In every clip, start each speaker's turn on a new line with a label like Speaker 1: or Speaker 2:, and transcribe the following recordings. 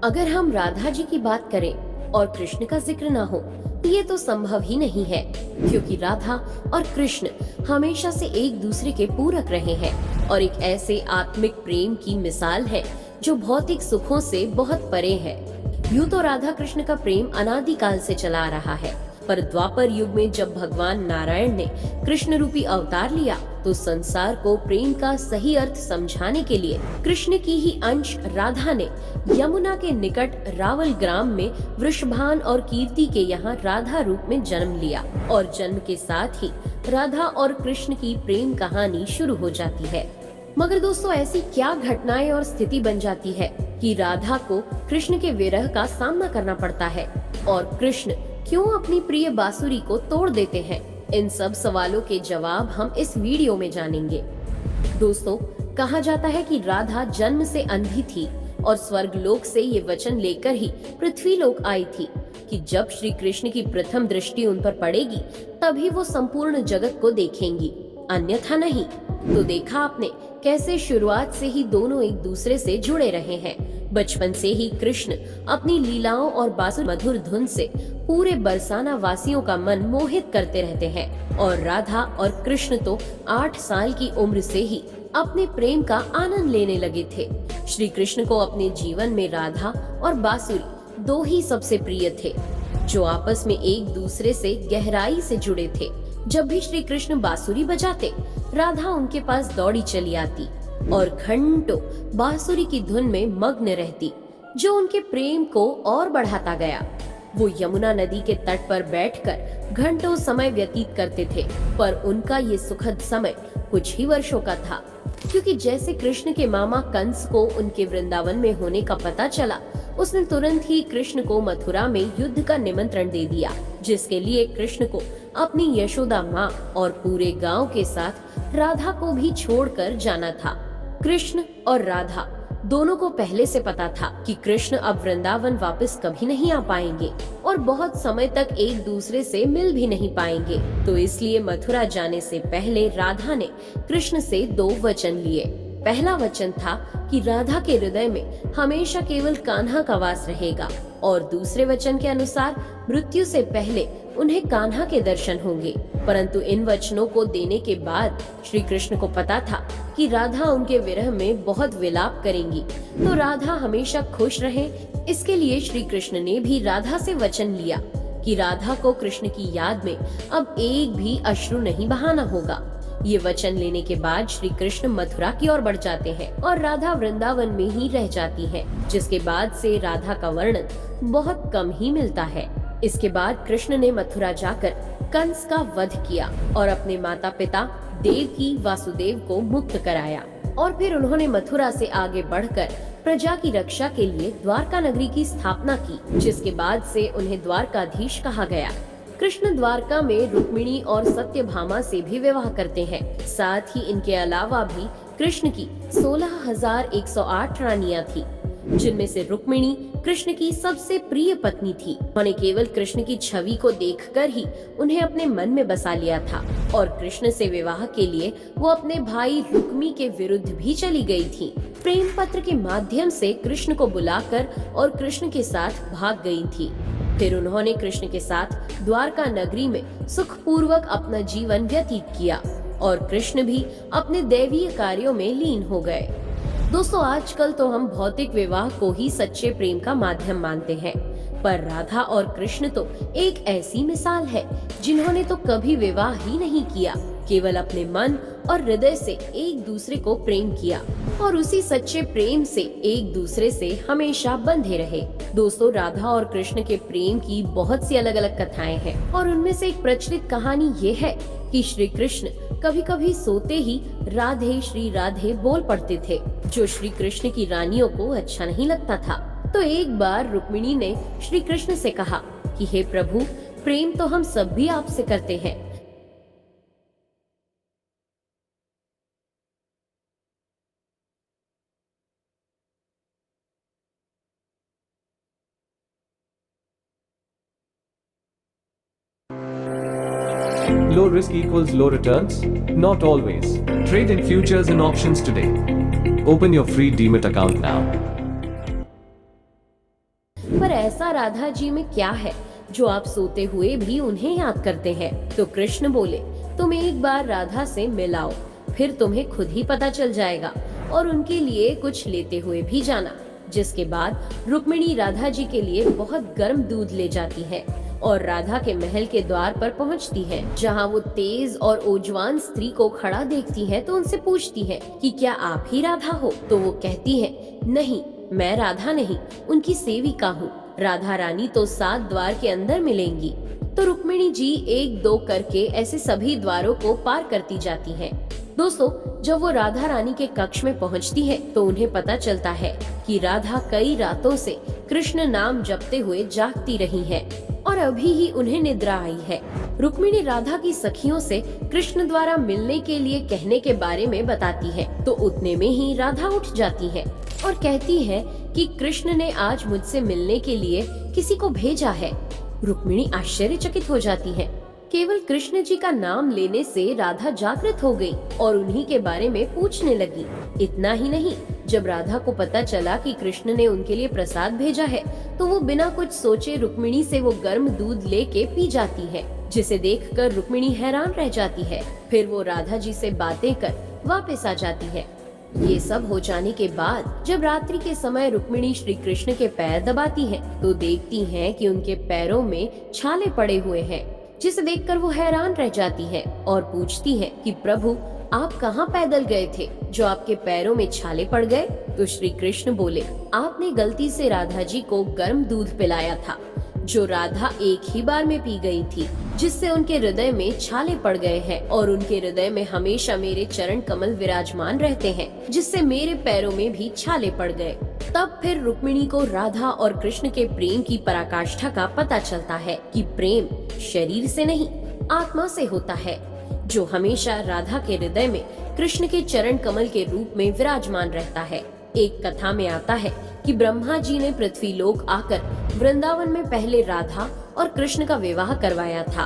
Speaker 1: अगर हम राधा जी की बात करें और कृष्ण का जिक्र ना हो, ये तो संभव ही नहीं है, क्योंकि राधा और कृष्ण हमेशा से एक दूसरे के पूरक रहे हैं और एक ऐसे आत्मिक प्रेम की मिसाल है जो भौतिक सुखों से बहुत परे है। यूं तो राधा कृष्ण का प्रेम अनादिकाल से चला आ रहा है, पर द्वापर युग में जब भगवान नारायण ने कृष्ण रूपी अवतार लिया तो संसार को प्रेम का सही अर्थ समझाने के लिए कृष्ण की ही अंश राधा ने यमुना के निकट रावल ग्राम में वृषभान और कीर्ति के यहाँ राधा रूप में जन्म लिया और जन्म के साथ ही राधा और कृष्ण की प्रेम कहानी शुरू हो जाती है। मगर दोस्तों, ऐसी क्या घटनाएं और स्थिति बन जाती है कि राधा को कृष्ण के विरह का सामना करना पड़ता है और कृष्ण क्यों अपनी प्रिय बांसुरी को तोड़ देते हैं? इन सब सवालों के जवाब हम इस वीडियो में जानेंगे। दोस्तों, कहा जाता है कि राधा जन्म से अंधी थी और स्वर्ग लोक से ये वचन लेकर ही पृथ्वी लोक आई थी कि जब श्री कृष्ण की प्रथम दृष्टि उन पर पड़ेगी तभी वो संपूर्ण जगत को देखेंगी, अन्यथा नहीं। तो देखा आपने कैसे शुरुआत से ही दोनों एक दूसरे से जुड़े रहे हैं। बचपन से ही कृष्ण अपनी लीलाओं और बांसुरी मधुर धुन से पूरे बरसाना वासियों का मन मोहित करते रहते हैं और राधा और कृष्ण तो 8 साल की उम्र से ही अपने प्रेम का आनंद लेने लगे थे। श्री कृष्ण को अपने जीवन में राधा और बांसुरी दो ही सबसे प्रिय थे, जो आपस में एक दूसरे से गहराई से जुड़े थे। जब भी श्री कृष्ण बांसुरी बजाते, राधा उनके पास दौड़ी चली आती और घंटों बांसुरी की धुन में मग्न रहती, जो उनके प्रेम को और बढ़ाता गया। वो यमुना नदी के तट पर बैठकर घंटों समय व्यतीत करते थे, पर उनका ये सुखद समय कुछ ही वर्षों का था, क्योंकि जैसे कृष्ण के मामा कंस को उनके वृंदावन में होने का पता चला, उसने तुरंत ही कृष्ण को मथुरा में युद्ध का निमंत्रण दे दिया, जिसके लिए कृष्ण को अपनी यशोदा माँ और पूरे गांव के साथ राधा को भी छोड़कर जाना था। कृष्ण और राधा दोनों को पहले से पता था कि कृष्ण अब वृंदावन वापस कभी नहीं आ पाएंगे और बहुत समय तक एक दूसरे से मिल भी नहीं पाएंगे। तो इसलिए मथुरा जाने से पहले राधा ने कृष्ण से 2 वचन लिए। पहला वचन था कि राधा के हृदय में हमेशा केवल कान्हा का वास रहेगा और दूसरे वचन के अनुसार मृत्यु से पहले उन्हें कान्हा के दर्शन होंगे। परंतु इन वचनों को देने के बाद श्री कृष्ण को पता था कि राधा उनके विरह में बहुत विलाप करेंगी, तो राधा हमेशा खुश रहे, इसके लिए श्री कृष्ण ने भी राधा से वचन लिया कि राधा को कृष्ण की याद में अब एक भी अश्रु नहीं बहाना होगा। ये वचन लेने के बाद श्री कृष्ण मथुरा की ओर बढ़ जाते हैं और राधा वृंदावन में ही रह जाती है, जिसके बाद से राधा का वर्णन बहुत कम ही मिलता है। इसके बाद कृष्ण ने मथुरा जाकर कंस का वध किया और अपने माता पिता देवकी वासुदेव को मुक्त कराया और फिर उन्होंने मथुरा से आगे बढ़कर प्रजा की रक्षा के लिए द्वारका नगरी की स्थापना की, जिसके बाद से उन्हें द्वारकाधीश कहा गया। कृष्ण द्वारका में रुक्मिणी और सत्यभामा से भी विवाह करते हैं। साथ ही इनके अलावा भी कृष्ण की 16,108 रानियां थी, जिनमें से रुक्मिणी कृष्ण की सबसे प्रिय पत्नी थी। उन्होंने केवल कृष्ण की छवि को देखकर ही उन्हें अपने मन में बसा लिया था और कृष्ण से विवाह के लिए वो अपने भाई रुक्मी के विरुद्ध भी चली गई थी। प्रेम पत्र के माध्यम से कृष्ण को बुलाकर और कृष्ण के साथ भाग गई थी। फिर उन्होंने कृष्ण के साथ द्वारका नगरी में सुखपूर्वक अपना जीवन व्यतीत किया और कृष्ण भी अपने दैवीय कार्यों में लीन हो गए। दोस्तों, आजकल तो हम भौतिक विवाह को ही सच्चे प्रेम का माध्यम मानते हैं, पर राधा और कृष्ण तो एक ऐसी मिसाल है जिन्होंने तो कभी विवाह ही नहीं किया, केवल अपने मन और हृदय से एक दूसरे को प्रेम किया और उसी सच्चे प्रेम से एक दूसरे से हमेशा बंधे रहे। दोस्तों, राधा और कृष्ण के प्रेम की बहुत सी अलग अलग कथाएं हैं और उनमें से एक प्रचलित कहानी ये है कि श्री कृष्ण कभी कभी सोते ही राधे श्री राधे बोल पड़ते थे, जो श्री कृष्ण की रानियों को अच्छा नहीं लगता था। तो एक बार रुक्मिणी ने श्री कृष्ण से कहा कि हे प्रभु, प्रेम तो हम सब भी आपसे करते हैं।
Speaker 2: Low risk equals low returns? Not always. Trade in futures and options today. Open your free Demat account now.
Speaker 1: पर ऐसा राधा जी में क्या है जो आप सोते हुए भी उन्हें याद करते हैं? तो कृष्ण बोले, तुम एक बार राधा से मिलाओ, फिर तुम्हें खुद ही पता चल जाएगा, और उनके लिए कुछ लेते हुए भी जाना। जिसके बाद रुक्मिणी राधा जी के लिए बहुत गर्म दूध ले जाती है और राधा के महल के द्वार पर पहुंचती है, जहां वो तेज और ओजवान स्त्री को खड़ा देखती है तो उनसे पूछती है कि क्या आप ही राधा हो? तो वो कहती है, नहीं, मैं राधा नहीं, उनकी सेविका हूँ। राधा रानी तो 7 द्वार के अंदर मिलेंगी। तो रुक्मिणी जी 1-2 करके ऐसे सभी द्वारों को पार करती जाती हैं। दोस्तों, जब वो राधा रानी के कक्ष में पहुंचती है तो उन्हें पता चलता है कि राधा कई रातों से कृष्ण नाम जपते हुए जागती रही है और अभी ही उन्हें निद्रा आई है। रुक्मिणी राधा की सखियों से कृष्ण द्वारा मिलने के लिए कहने के बारे में बताती है, तो उतने में ही राधा उठ जाती है और कहती है कि कृष्ण ने आज मुझसे मिलने के लिए किसी को भेजा है। रुक्मिणी आश्चर्यचकित हो जाती है। केवल कृष्ण जी का नाम लेने से राधा जागृत हो गई और उन्हीं के बारे में पूछने लगी। इतना ही नहीं, जब राधा को पता चला कि कृष्ण ने उनके लिए प्रसाद भेजा है, तो वो बिना कुछ सोचे रुक्मिणी से वो गर्म दूध लेके पी जाती है, जिसे देखकर रुक्मिणी हैरान रह जाती है। फिर वो राधा जी से बातें कर वापस आ जाती है। ये सब हो जाने के बाद जब रात्रि के समय रुक्मिणी श्री कृष्ण के पैर दबाती है, तो देखती है कि उनके पैरों में छाले पड़े हुए हैं, जिसे देखकर वो हैरान रह जाती है और पूछती है कि प्रभु, आप कहाँ पैदल गए थे जो आपके पैरों में छाले पड़ गए? तो श्री कृष्ण बोले, आपने गलती से राधा जी को गर्म दूध पिलाया था, जो राधा एक ही बार में पी गई थी, जिससे उनके हृदय में छाले पड़ गए हैं और उनके हृदय में हमेशा मेरे चरण कमल विराजमान रहते हैं, जिससे मेरे पैरों में भी छाले पड़ गए। तब फिर रुक्मिणी को राधा और कृष्ण के प्रेम की पराकाष्ठा का पता चलता है कि प्रेम शरीर से नहीं, आत्मा से होता है, जो हमेशा राधा के हृदय में कृष्ण के चरण कमल के रूप में विराजमान रहता है। एक कथा में आता है कि ब्रह्मा जी ने पृथ्वी लोक आकर वृंदावन में पहले राधा और कृष्ण का विवाह करवाया था,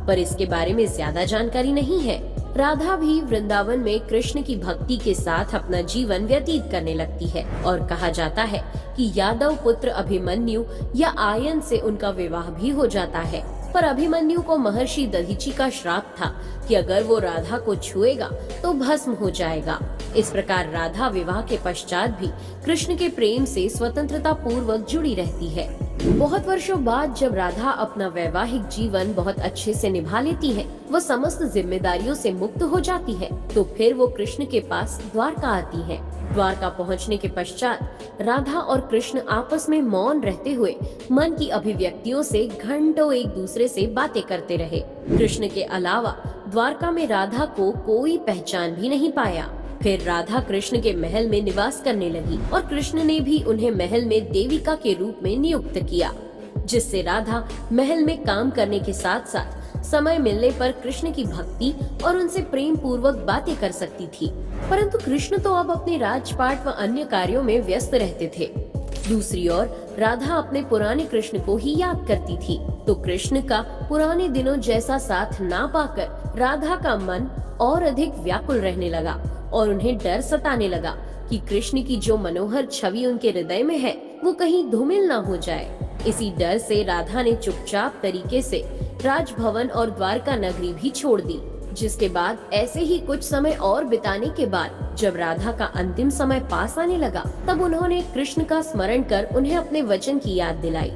Speaker 1: पर इसके बारे में ज्यादा जानकारी नहीं है। राधा भी वृंदावन में कृष्ण की भक्ति के साथ अपना जीवन व्यतीत करने लगती है और कहा जाता है कि यादव पुत्र अभिमन्यु या आयन से उनका विवाह भी हो जाता है। पर अभिमन्यु को महर्षि दधीची का श्राप था कि अगर वो राधा को छुएगा तो भस्म हो जाएगा। इस प्रकार राधा विवाह के पश्चात भी कृष्ण के प्रेम से स्वतंत्रता पूर्वक जुड़ी रहती है। बहुत वर्षों बाद जब राधा अपना वैवाहिक जीवन बहुत अच्छे से निभा लेती है, वो समस्त जिम्मेदारियों से मुक्त हो जाती है, तो फिर वो कृष्ण के पास द्वारका आती है। द्वारका पहुंचने के पश्चात राधा और कृष्ण आपस में मौन रहते हुए मन की अभिव्यक्तियों से घंटों एक दूसरे से बातें करते रहे। कृष्ण के अलावा द्वारका में राधा को कोई पहचान भी नहीं पाया। फिर राधा कृष्ण के महल में निवास करने लगी और कृष्ण ने भी उन्हें महल में देविका के रूप में नियुक्त किया, जिससे राधा महल में काम करने के साथ साथ समय मिलने पर कृष्ण की भक्ति और उनसे प्रेम पूर्वक बातें कर सकती थी। परंतु कृष्ण तो अब अपने राजपाट व अन्य कार्यों में व्यस्त रहते थे। दूसरी ओर राधा अपने पुराने कृष्ण को ही याद करती थी, तो कृष्ण का पुराने दिनों जैसा साथ ना पाकर राधा का मन और अधिक व्याकुल रहने लगा और उन्हें डर सताने लगा कि कृष्ण की जो मनोहर छवि उनके हृदय में है वो कहीं धूमिल ना हो जाए। इसी डर से राधा ने चुपचाप तरीके से राजभवन और द्वारका नगरी भी छोड़ दी। जिसके बाद ऐसे ही कुछ समय और बिताने के बाद जब राधा का अंतिम समय पास आने लगा, तब उन्होंने कृष्ण का स्मरण कर उन्हें अपने वचन की याद दिलाई।